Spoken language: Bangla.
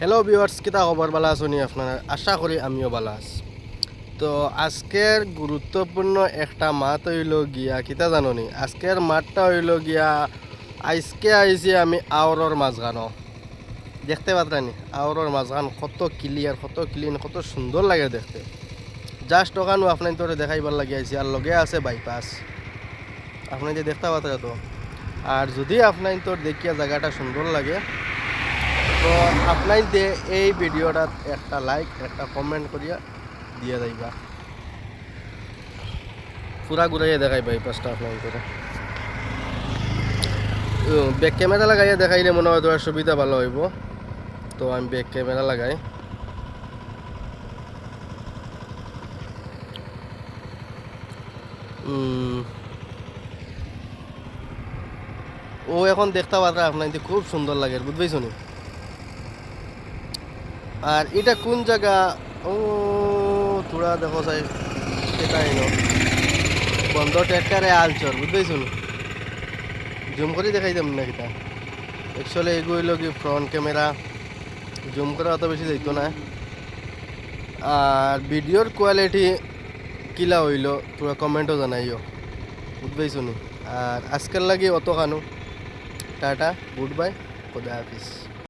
হ্যালো ভিউয়ার্স, কিতা খবর? ভালো আছো নি আপনারা? আশা করি আমিও ভালো আছি। তো আজকের গুরুত্বপূর্ণ একটা মাত হইল গিয়া কিতা জানো নি? আজকের মাঠটা হইল গিয়া আজকে আইছি আমি আওরর মাঝখানো দেখতে পাত্রানি। আওরর মাঝখান কত ক্লিয়ার, কত ক্লিন, কত সুন্দর লাগে দেখতে। জাস্ট ওখানে আপনার তোরে দেখাইবার লাগি আইছি, আর লগে আছে বাইপাস। আপনি যে দেখতে পাত্রা তো। আর যদি আপনার তোর দেখিয়া জায়গাটা সুন্দর লাগে, তো আপনার এই ভিডিওটাত একটা লাইক একটা কমেন্ট করিয়া দিয়ে যাইবা। পুরা ঘুরাইয়া দেখাই বাইপাসটা আপনার করে। ব্যাক ক্যামেরা লাগাইয়া দেখাইলে মনে হয় তোমার সুবিধা ভালো হইব। তো আমি ব্যাক ক্যামেরা লাগাই। ও এখন দেখতে পাত্রা আপনার খুব সুন্দর লাগে, বুঝবেই শুনি। আর এটা কোন জায়গা? ও তোরা দেখো চাই এটা এনো বন্ধ ট্র্যাক্টারে আলচর, বুঝবেই শুনি। জুম করে দেখাই যাম না কিতা। অ্যাকচুয়ালি এগুলো হইল কি ফ্রন্ট ক্যামেরা, জুম করা অত বেশি যাইতো না। আর ভিডিওর কোয়ালিটি কিলা হইল তোরা কমেন্টও জানাইও, বুঝবেই শুনি। আর আজকের লাগি অত কানু। টাটা, গুড বাই, খোদা হাফিজ।